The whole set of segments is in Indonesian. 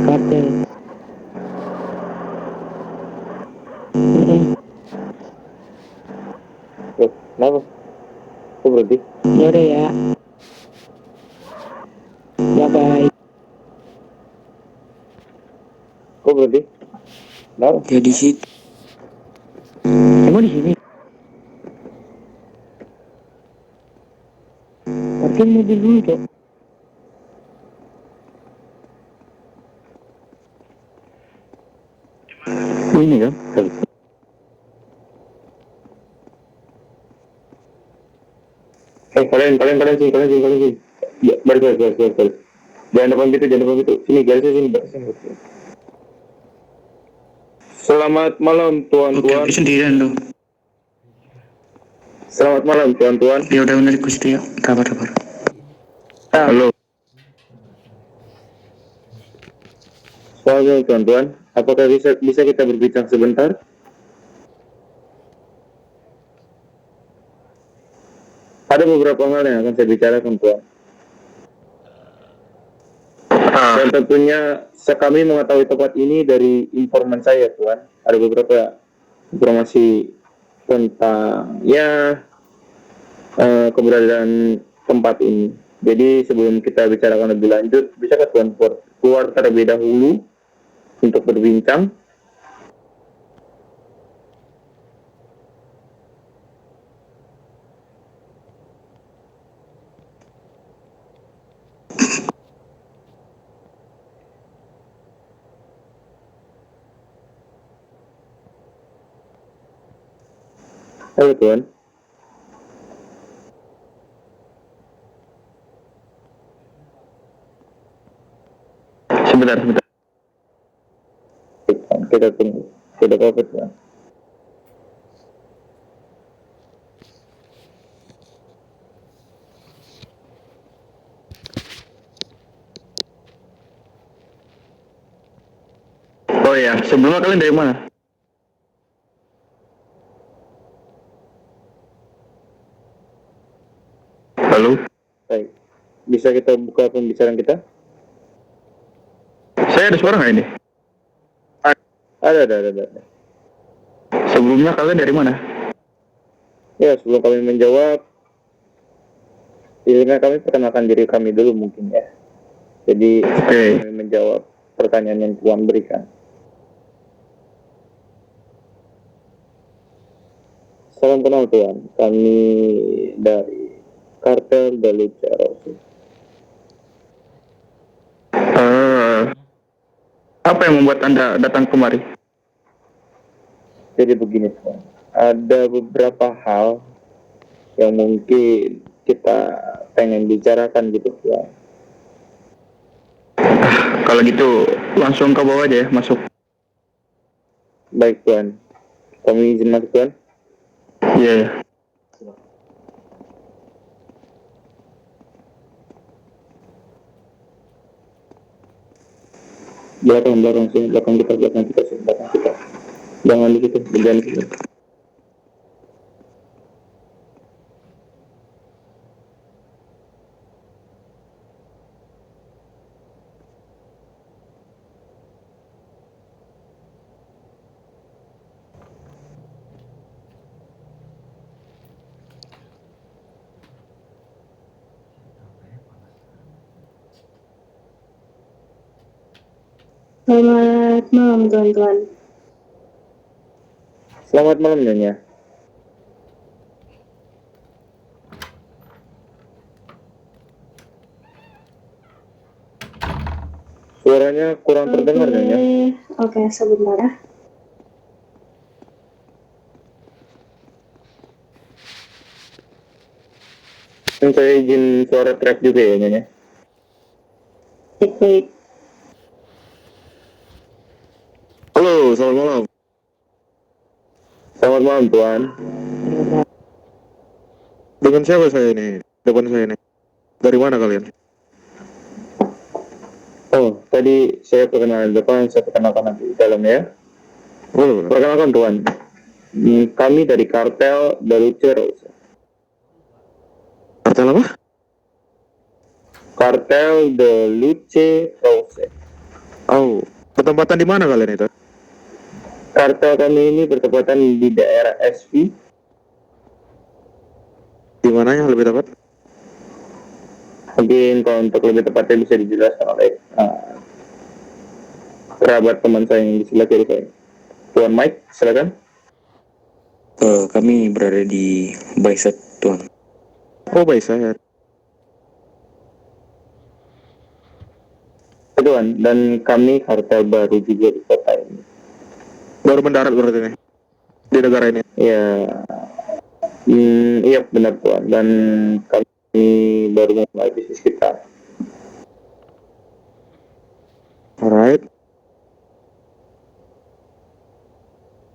Kartel. Kenapa? Kok berhenti? Ya udah ya. Bye bye. Kok berhenti? Kenapa? Ya di situ. Emang di sini? Parkir mobil dulu, Cok. Ini kan? Kalian sini. Ya, balik. Jangan depan gitu. Sini, garisnya sini. Selamat malam, tuan-tuan. Oke, sendirian lo. Selamat malam, tuan-tuan. Ya udah bener Gusti ya. Kabar. Halo. Selamat tuan-tuan. Apakah bisa kita berbincang sebentar? Ada beberapa hal yang akan saya bicarakan, tuan. Dan tentunya kami mengetahui tempat ini dari informan saya, tuan. Ada beberapa informasi tentang keberadaan tempat ini. Jadi sebelum kita bicarakan lebih lanjut, bisakah tuan keluar terlebih dahulu untuk berbincang? Halo tuan. Sebentar. Kita tunggu. Tidak apa-apa tuan. Oh ya, sebelumnya kalian dari mana? Halo? Baik. Bisa kita buka pembicaraan kita? Saya ada suara nggak ini? Ada. Sebelumnya kalian dari mana? Ya, sebelum kami menjawab, izinkan kami perkenalkan diri kami dulu mungkin ya. Jadi, kami menjawab pertanyaan yang Tuan berikan. Salam kenal Tuan, kami dari Kartel Deluca Rosso. Apa yang membuat Anda datang kemari? Jadi begini Tuan, ada beberapa hal yang mungkin kita pengen bicarakan gitu Tuan. Kalau gitu langsung ke bawah aja ya, masuk. Baik Tuan, kami izin masuk Tuan. Iya. Belakang sini, belakang kita. Jangan di situ, jangan di situ. Selamat malam teman-teman. Selamat malam Nyonya. Suaranya kurang terdengar Nyonya. Oke, sebentar ya. Saya izin suara track juga ya Nyonya. Baik. Halo, selamat malam. Selamat malam Tuan. Dengan siapa saya ini? Depan saya ini. Dari mana kalian? Oh, tadi saya perkenalan depan, saya perkenalkan nanti di dalam ya. Boleh. Perkenalkan Tuan. Kami dari Kartel Deluca Rosso. Kartel apa? Kartel de Luce Rose. Oh, bertempatan di mana kalian itu? Kartel kami ini bertepatan di daerah SV. Di mananya lebih tepat? Mungkin kalau untuk lebih tepatnya bisa dijelaskan oleh kerabat teman saya yang di sebelah kiri saya. Tuan Mike, silakan. Kami berada di Baiset, Tuan. Oh, baik saya. Tuan, dan kami kartel baru juga di kota ini. Baru mendarat berarti nih di negara ini. Ya, iya benar Tuan. Dan kami baru mulai bisnis kita. Alright.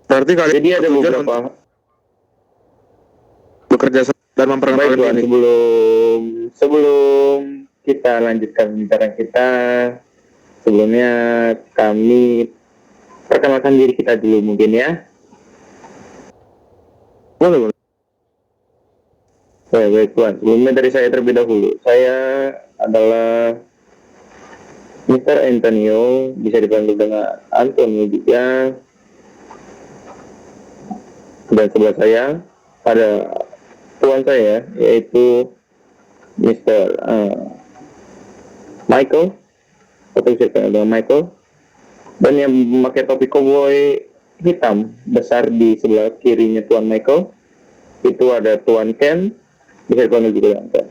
Berarti kalian Jadi ada bertujuan beberapa. untuk bekerja sama dan Baik memperkenalkan Tuan, diri. sebelum kita lanjutkan pembicaraan kita, sebelumnya kami perkenalkan diri kita dulu mungkin ya. Boleh, boleh. Baik Tuan, sebelumnya dari saya terlebih dahulu. Saya adalah Mr. Antonio, bisa dipanggil dengan Antonio juga. Dan sebelah saya ada tuan saya, yaitu Mr. Michael, atau bisa dipanggil dengan Michael. Dan yang memakai topi cowboy hitam besar di sebelah kirinya Tuan Michael, itu ada Tuan Ken, bisa dipanggil juga dengan Ken.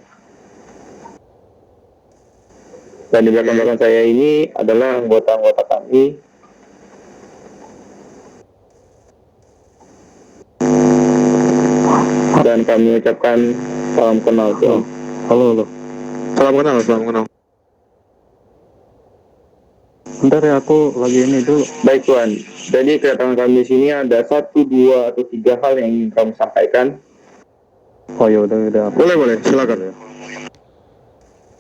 Dan di belakang-belakang saya ini adalah anggota-anggota kami. Dan kami ucapkan salam kenal Tuan. Halo, halo. Salam kenal, salam kenal. Bentar ya, aku lagi ini dulu. Baik Tuan, jadi kedatangan kami di sini ada 1, 2, atau 3 hal yang ingin kami sampaikan. Oh ya udah. Boleh, boleh. Silakan.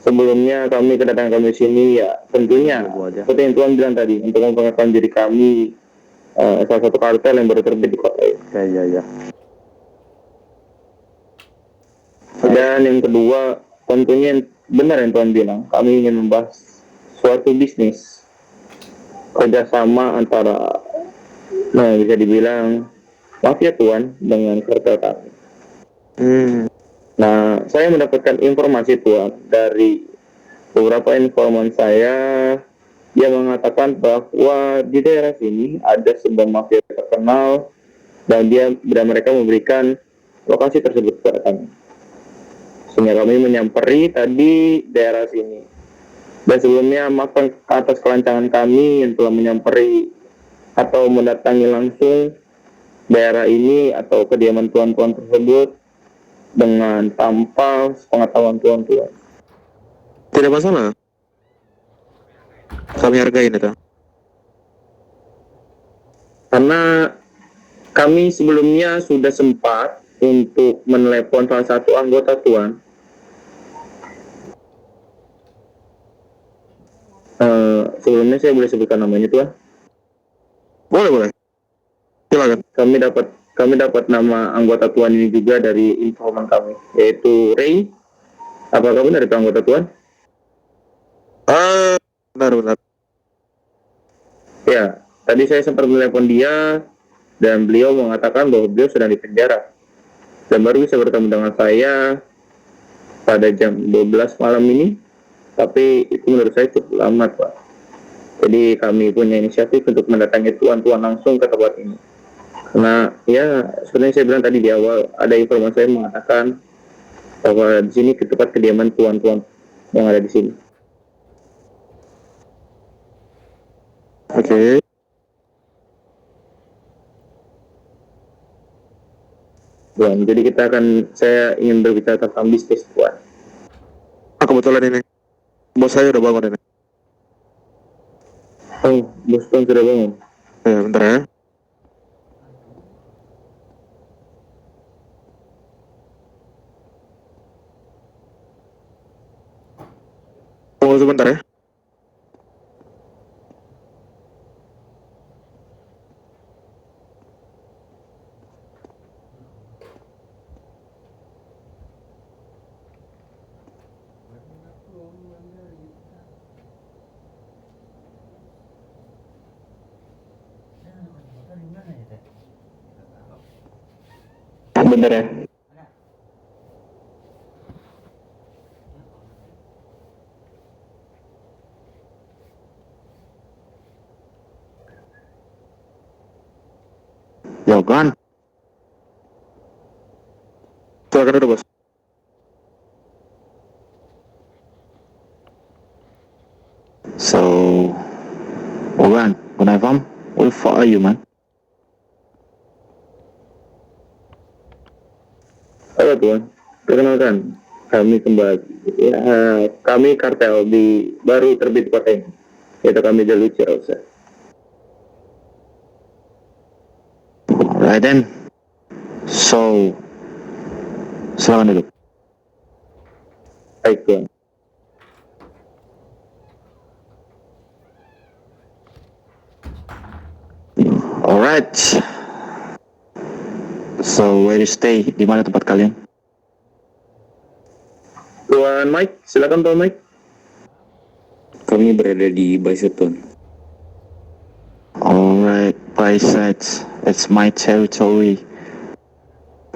Sebelumnya kedatangan kami di sini ya tentunya seperti yang Tuan bilang tadi untuk memperkenalkan diri kami salah satu kartel yang baru terbit di kota ini. Ya. Dan yang kedua, tentunya benar yang Tuan bilang, kami ingin membahas suatu bisnis kerjasama antara, bisa dibilang mafia Tuan dengan kartel kami. Nah, saya mendapatkan informasi Tuan dari beberapa informan saya yang mengatakan bahwa di daerah sini ada sebuah mafia terkenal dan mereka memberikan lokasi tersebut kepada kami. Sehingga kami menyamperi tadi daerah sini. Dan sebelumnya maaf atas kelancangan kami yang telah menyamperi atau mendatangi langsung daerah ini atau kediaman tuan-tuan tersebut dengan tanpa pengetahuan tuan-tuan. Tidak masalah. Kami hargain itu. Karena kami sebelumnya sudah sempat untuk menelepon salah satu anggota Tuan. Sebelumnya saya boleh sebutkan namanya Tuan? Boleh, boleh. Silakan. Kami dapat nama anggota Tuan ini juga dari informan kami, yaitu Ray. Apakah benar itu anggota Tuan? Benar. Ya, tadi saya sempat menelepon dia dan beliau mengatakan bahwa beliau sedang di penjara dan baru bisa bertemu dengan saya pada jam 12 malam ini. Tapi itu menurut saya cukup lama Pak. Jadi kami punya inisiatif untuk mendatangi tuan-tuan langsung ke tempat ini. Karena ya sebenarnya saya bilang tadi di awal ada informasi saya mengatakan bahwa di sini ke tempat kediaman tuan-tuan yang ada di sini. Oke. Tuan, jadi saya ingin berbicara tentang bisnis Tuan. Kebetulan ini bos saya udah bangun ini. Oh, bos Tuan sudah bangun. Ya, bentar ya. Tunggu sebentar ya. Bener ya? Ya kan? Silakan dulu bos. So, Ogan, Gunaifam, what the fuck are you, man? Halo tuan, perkenalkan kami kembali. Ya, kami kartel baru terbit kota ini. Yaitu kami jalur Cirausah. Alright then. So, silakan dulu. Baik tuan. Alright. So, where you stay? Di mana tempat kalian? Tuan Mike, silakan tuan Mike. Kami berada di Baisetun. Alright, Bisides. It's my territory.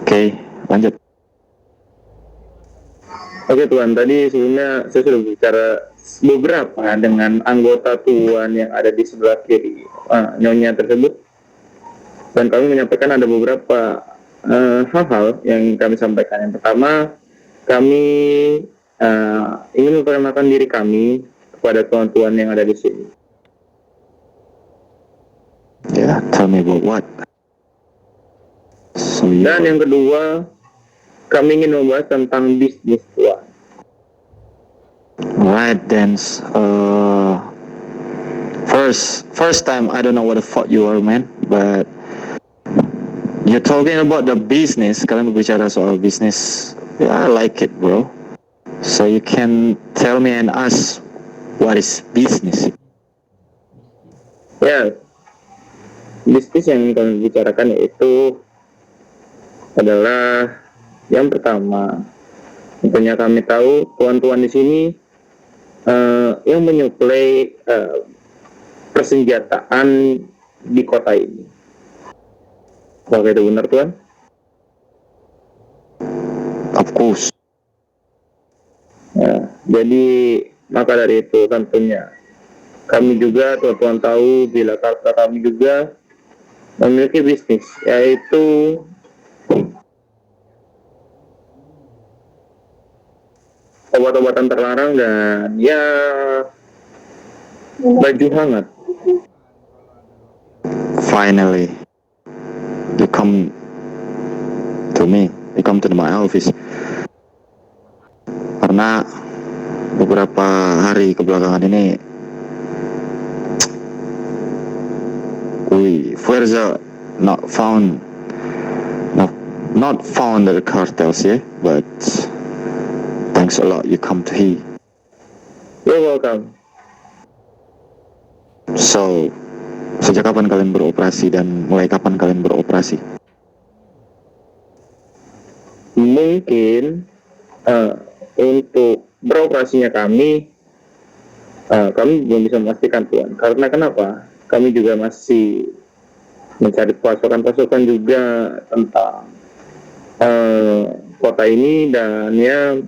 Oke, lanjut. Oke tuan, tadi sebelumnya saya sudah bicara beberapa dengan anggota tuan yang ada di sebelah kiri nyonya tersebut, dan kami menyampaikan ada beberapa hal-hal yang kami sampaikan. Yang pertama, kami ingin memperkenalkan diri kami kepada tuan-tuan yang ada di sini. Yeah, tell me about what? So you Dan yang kedua, kami ingin membahas tentang bisnis tuan. right then. First time I don't know what the fuck you are, man. But you're talking about the business. Kalian berbicara soal bisnis. Yeah, I like it, bro. So you can tell me and us what is business? Ya, bisnis yang kami bicarakan yaitu adalah yang pertama, tentunya kami tahu tuan-tuan di sini yang menyuplai persenjataan di kota ini. Apakah itu benar tuan? Of course. Ya, jadi maka dari itu tentunya kami juga tuan-tuan tahu bila karta kami juga memiliki bisnis, yaitu obat-obatan terlarang dan ya baju hangat. Finally, you come to me. You come to my office. Karena beberapa hari kebelakangan ini, we Verza not found the cartels, yeah, but thanks a lot you come to here. You're welcome. So, sejak kapan kalian beroperasi dan mulai kapan kalian beroperasi? Mungkin untuk beroperasinya kami belum bisa memastikan tuan. Karena kenapa? Kami juga masih mencari pasukan juga tentang kota ini, dan ya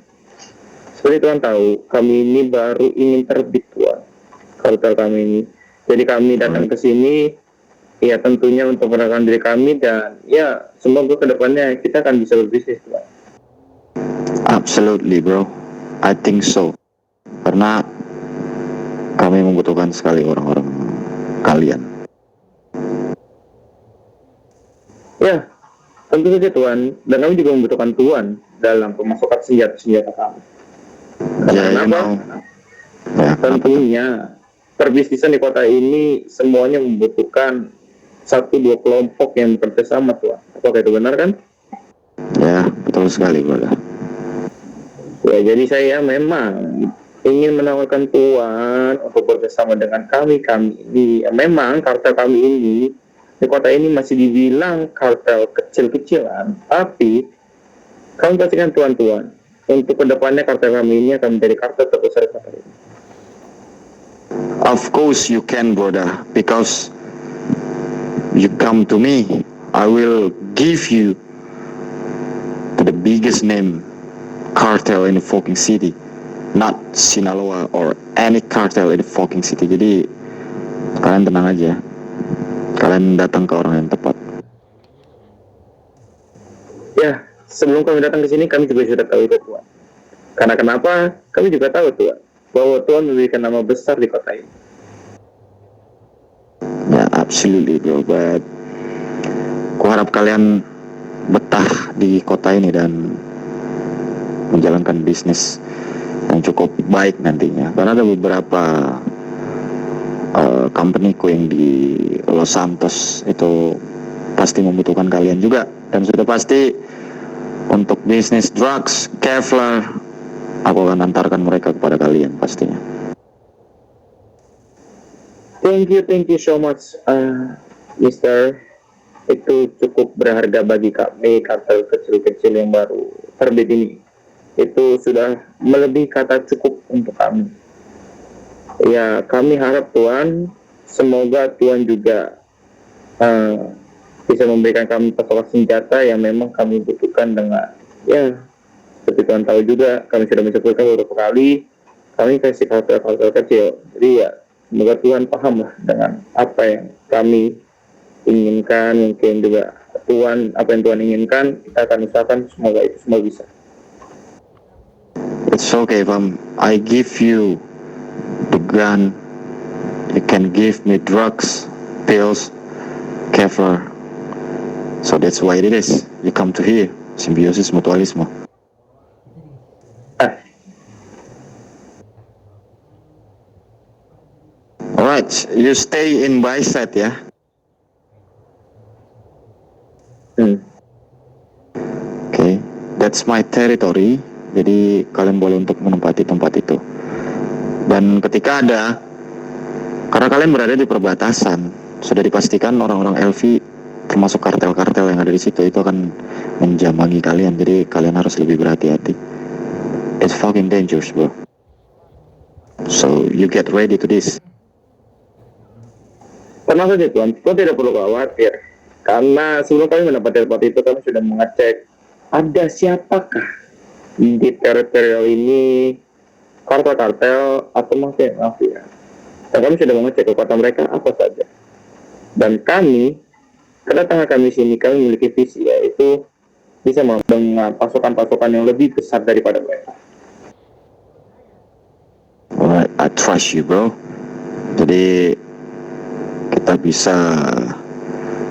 seperti tuan tahu, kami ini baru ingin terbit tuan, kartel kami ini. Jadi kami datang ke sini ya tentunya untuk mengenalkan diri kami, dan ya semoga kedepannya kita akan bisa berbisnis tuan. Absolutely, bro. I think so. Karena kami membutuhkan sekali orang-orang kalian. Ya, tentu saja tuan, dan kami juga membutuhkan tuan dalam pemasukan senjata kami. Ya, you Kenapa? know. Ya, Tentunya perbisnisan di kota ini semuanya membutuhkan 1-2 kelompok yang bekerja sama tuan. Apakah itu benar kan? ya, betul sekali, brother. Ya, jadi saya memang ingin menawarkan tuan untuk bekerjasama dengan kami ini. Ya, memang kartel kami ini di kota ini masih dibilang kartel kecil-kecilan, tapi kami pastikan tuan-tuan untuk kedepannya kartel kami ini akan menjadi kartel terbesar di kota ini. Of course you can, brother, because you come to me. I will give you to the biggest name cartel in the fucking city, not Sinaloa or any cartel in the fucking city. Jadi kalian tenang aja, kalian datang ke orang yang tepat. Ya, sebelum kami datang ke sini, kami juga sudah tahu itu, Tuan. Karena kenapa? Kami juga tahu, Tuan, bahwa Tuan memberikan nama besar di kota ini. Ya, absolutely bro, but aku harap kalian betah di kota ini dan menjalankan bisnis yang cukup baik nantinya. Karena ada beberapa company-ku yang di Los Santos itu pasti membutuhkan kalian juga. Dan sudah pasti untuk bisnis drugs, Kevlar, aku akan antarkan mereka kepada kalian pastinya. Thank you so much, Mister. Itu cukup berharga bagi kami, kartel kecil-kecil yang baru terbit ini. Itu sudah melebihi kata cukup untuk kami. Ya, kami harap Tuan, semoga Tuan juga bisa memberikan kami pasokan senjata yang memang kami butuhkan dengan, ya, seperti Tuan tahu juga, kami sudah menyebutkan beberapa kali, kami kasih kartel-kartel kecil. Jadi ya, semoga Tuhan paham lah dengan apa yang kami inginkan, mungkin juga Tuhan, apa yang Tuhan inginkan, kita akan usahakan semoga itu semua bisa. It's okay if I give you the gun, you can give me drugs, pills, Kevlar. So that's why it is. You come to here, simbiosis mutualisme. Alright, you stay in Bicep ya. Okay, that's my territory. Jadi kalian boleh untuk menempati tempat itu. Dan ketika ada, karena kalian berada di perbatasan, sudah dipastikan orang-orang LV termasuk kartel-kartel yang ada di situ itu akan menjamangi kalian. Jadi kalian harus lebih berhati-hati. It's fucking dangerous, bro. So you get ready to this. Tenang saja Tuan, Tuan tidak perlu khawatir. Karena sebelum kami mendapat tempat itu, kami sudah mengecek ada siapakah di teritorial ini, kartel-kartel atau mafia. Dan kami sudah mengecek ke kota mereka apa saja. Dan kami, kedatangan kami sini, kami memiliki visi, yaitu bisa dengan pasukan-pasukan yang lebih besar daripada mereka. Alright, I trust you, bro. Jadi kita bisa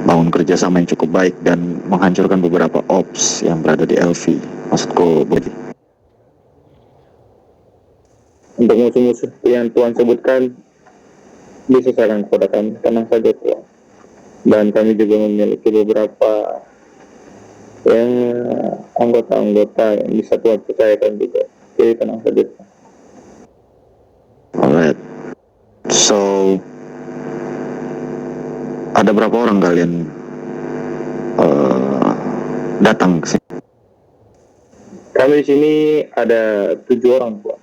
bangun kerjasama yang cukup baik dan menghancurkan beberapa ops yang berada di LV. Maksudku begitu. Untuk musuh-musuh yang Tuan sebutkan, diselesaikan kepada kami. Tenang saja Tuan. Dan kami juga memiliki beberapa anggota-anggota yang bisa Tuan percayakan juga. Jadi tenang saja Tuan. Alright. So ada berapa orang kalian datang ke sini? Kami di sini ada 7 orang Tuan.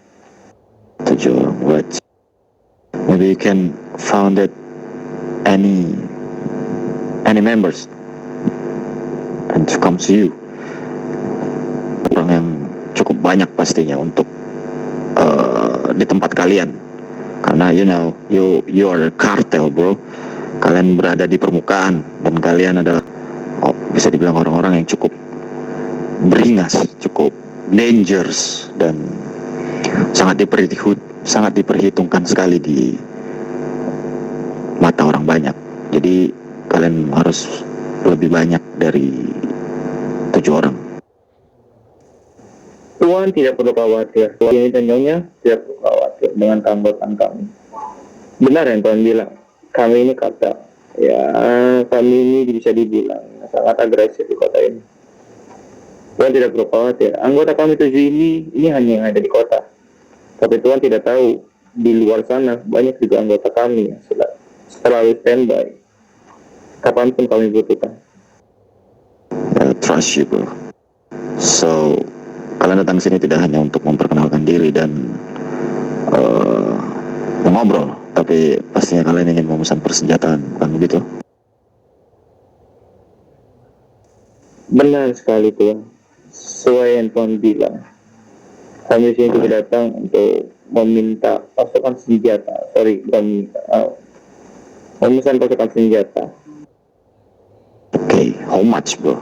7 orang, right? Maybe you can found it any members and to come to you. Orang yang cukup banyak pastinya untuk di tempat kalian, karena you are a cartel, bro. Kalian berada di permukaan dan kalian adalah bisa dibilang orang-orang yang cukup beringas, cukup dangerous dan sangat diperhitungkan sekali di mata orang banyak. Jadi kalian harus lebih banyak dari 7 orang. Tuan tidak perlu khawatir. Tuan ini dan Nyonya tidak perlu khawatir dengan keanggotaan kami. Benar yang Tuan bilang, kami ini kartel. Ya, kami ini bisa dibilang sangat agresif di kota ini. Tuan tidak perlu khawatir. Anggota kami 7 ini hanya yang ada di kota. Tapi Tuan tidak tahu, di luar sana banyak juga anggota kami yang selalu standby. Kapanpun kami butuhkan. Trust you, bro. So kalian datang sini tidak hanya untuk memperkenalkan diri dan mengobrol, tapi pastinya kalian ingin memesan persenjataan, bukan begitu? Benar sekali Tuan. sesuai yang Tuhan bilang. Kami sini juga datang untuk meminta pasukan senjata. Sorry, bukan minta. Memesan pasukan senjata. Okay, how much, bro?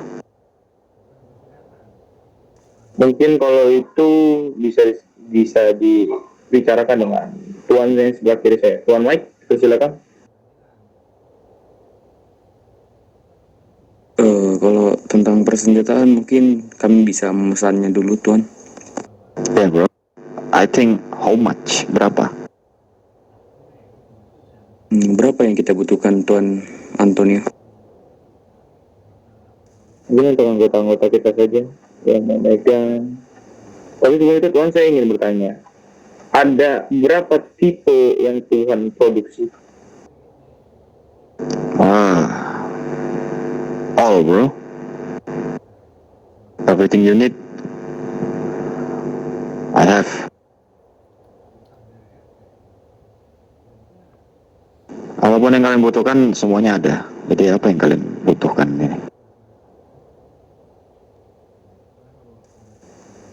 Mungkin kalau itu bisa dibicarakan dengan Tuan yang sebelah kiri saya. Tuan Mike, silakan. Kalau tentang persenjataan mungkin kami bisa memesannya dulu, Tuan. Yeah, bro. I think how much? Berapa? Berapa yang kita butuhkan, Tuan Antonio? Mungkin untuk anggota-anggota kita saja yang memegang. Tapi sebelum itu Tuhan, saya ingin bertanya, ada berapa tipe yang Tuhan produksi? All, bro. Everything you need, I have. Apapun yang kalian butuhkan, semuanya ada. Jadi apa yang kalian butuhkan ini?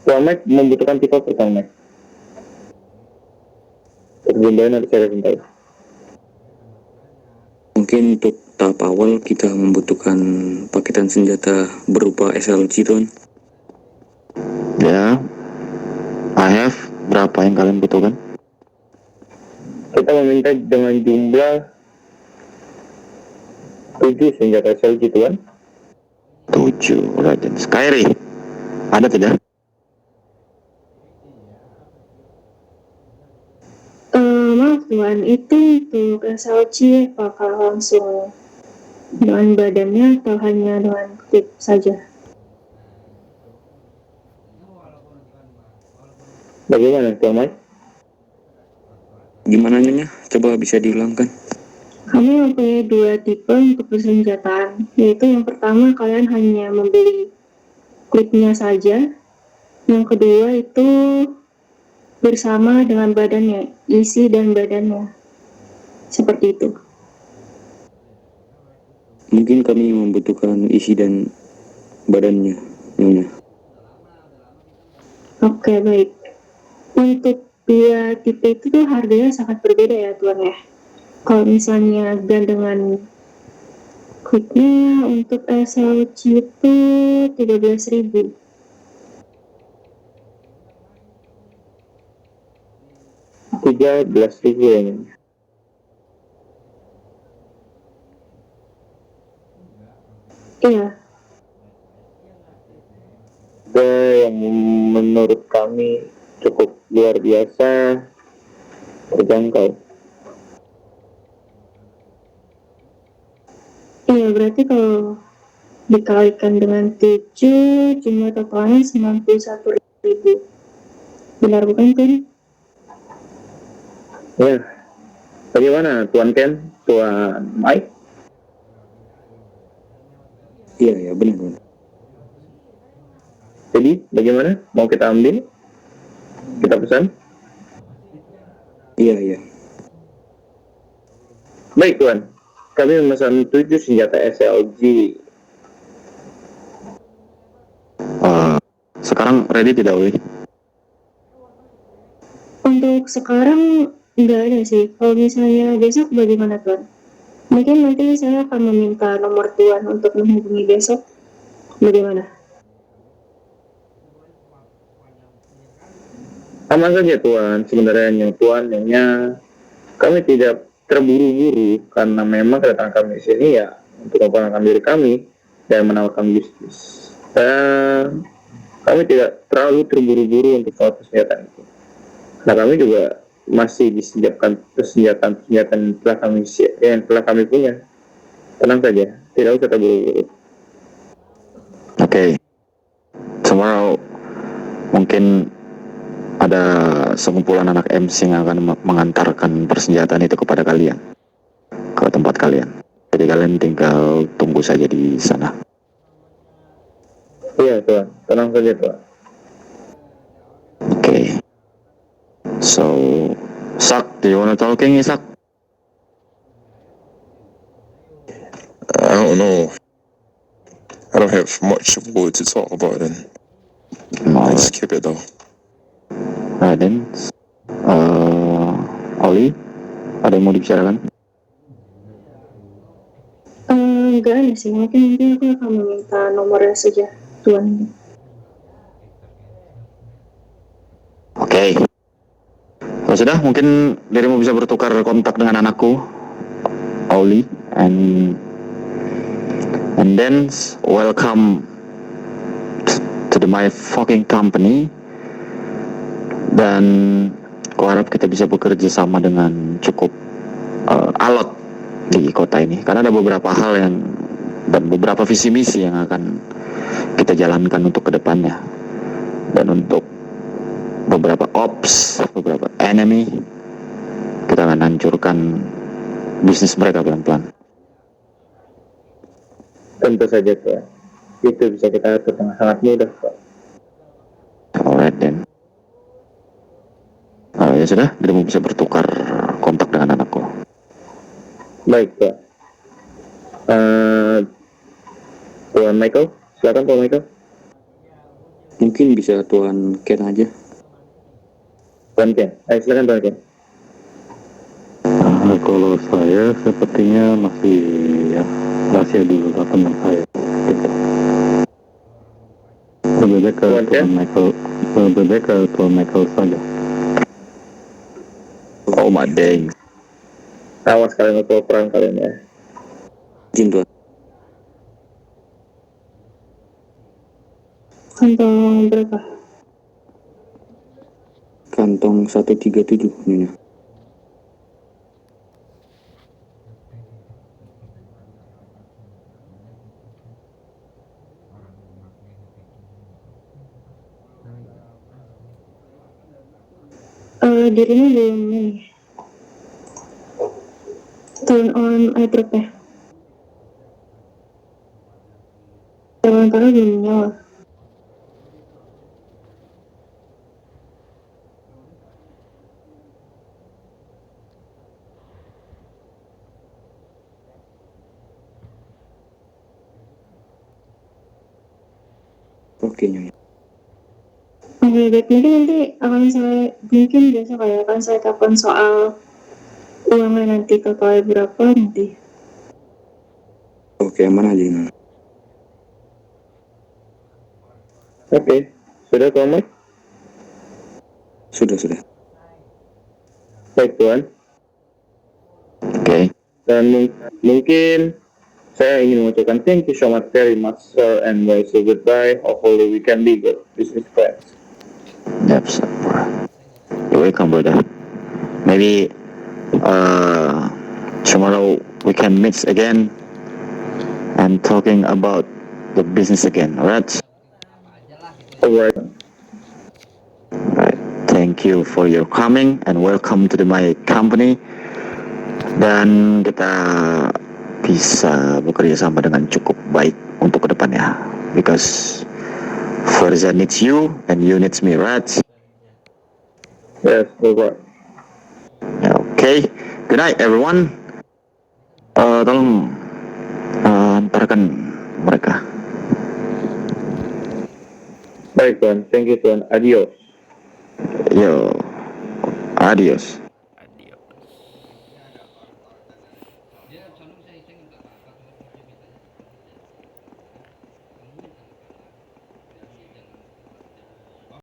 Tuan Mike membutuhkan tipe pertama, Mike. Terjembahan nanti saya kasih tahu. Mungkin untuk tahap awal kita membutuhkan paketan senjata berupa SLG, Tuan. Ya, I have. Berapa yang kalian butuhkan? Kita meminta dengan jumlah 7 senjata SLG, Tuan. 7, Raden. Skyri, ada tidak? Maaf Tuan, itu untuk SLG apakah langsung dengan badannya atau hanya dengan klip saja? Bagaimana, Tuan Mike? Gimana nyonya? Coba bisa diulangkan. Kami mempunyai 2 tipe untuk persenjataan, yaitu yang pertama kalian hanya membeli klipnya saja, yang kedua itu bersama dengan badannya, isi dan badannya, seperti itu. Mungkin kami membutuhkan isi dan badannya, nyonya. Oke, baik. Untuk 2 tipe itu tuh harganya sangat berbeda ya Tuan ya. Kalau misalnya gandengan klipnya untuk SLG itu 13.000. $13.000 ya. Iya, Yang menurut kami cukup luar biasa terjangkau. iya berarti kalau dikalikan dengan 7, jumlah totalnya 91.000. Benar bukan Tuan? Ya, bagaimana Tuan Ken, Tuan Mike? Iya, benar, Tuan. Jadi bagaimana? Mau kita ambil? Kita pesan? Iya. Baik Tuan, kami memesan 7 senjata SLG. Sekarang ready tidak, Wi? Untuk sekarang nggak ada sih. Kalau misalnya besok bagaimana Tuan? Mungkin nanti saya akan meminta nomor Tuan untuk menghubungi besok. Bagaimana? Aman saja Tuan, sebenarnya yang Tuan, nyonya, kami tidak terburu-buru karena memang kedatangan kami di sini ya untuk memperkenalkan diri kami dan menawarkan bisnis. Dan kami tidak terlalu terburu-buru untuk soal persenjataan itu. Nah kami juga masih disiapkan persenjataan yang telah kami punya. Tenang saja, tidak usah terburu-buru. Okay. Tomorrow mungkin ada sekumpulan anak MC yang akan mengantarkan persenjataan itu kepada kalian, ke tempat kalian. Jadi kalian tinggal tunggu saja di sana. Iya Tuan, tenang saja Tuan. Okay. So, Sak, do you wanna talking, Isak? I don't know. I don't have much more to talk about then. Let's Alright. keep it though. Right then. Oli, ada yang mau dibicarakan? Enggak ada sih, mungkin nanti aku akan meminta nomornya saja tuan ini. Oke. Kalau sudah, mungkin dirimu bisa bertukar kontak dengan anakku, Oli, and then welcome to my fucking company. Dan aku harap kita bisa bekerja sama dengan cukup alot di kota ini, karena ada beberapa hal yang dan beberapa visi misi yang akan kita jalankan untuk kedepannya, dan untuk beberapa ops, beberapa enemy, kita akan hancurkan bisnis mereka pelan-pelan. Tentu saja tuan, itu bisa kita atur dengan sangat mudah tuan. Alright then. Ya sudah, dirimu bisa bertukar kontak dengan anakku. Baik tuan. Tuan Michael, silakan Tuan Michael. Mungkin bisa Tuan Ken aja. Tuan Ken, silakan Tuan Ken. Kalau saya sepertinya masih ya rahasia dulu lah teman saya. Lebih baik ke Tuan Michael saja. Oh my dang. Awas kalian untuk perang kalian ya. Izin Tuan. Kantong berapa? Kantong 137 Nyonya. Dirinya belum ini. Turn on airdrop-nya. Tangan belum nyala. Oke Nyonya. Oke, baik. Mungkin nanti mungkin besok akan saya telepon soal uangnya nanti totalnya berapa nanti. Oke, aman aja Nyonya. Oke, sudah Tuan Mike? Sudah. Baik Tuan. Oke. Dan mungkin saya ingin mengucapkan thank you so much very much sir, and we say goodbye. Hopefully we can be good business friends. Yep, sir. You're welcome, brother. Maybe tomorrow we can meet again and talking about the business again. Alright? Alright. Right. Thank you for your coming and welcome to my company. Dan kita bisa bekerja sama dengan cukup baik untuk kedepannya. Because Forza needs you and you needs me, right? Yes, alright. Okay. Good night, everyone. Tolong antarkan mereka. Baik Tuan, thank you Tuan. Adios. Yo, adios.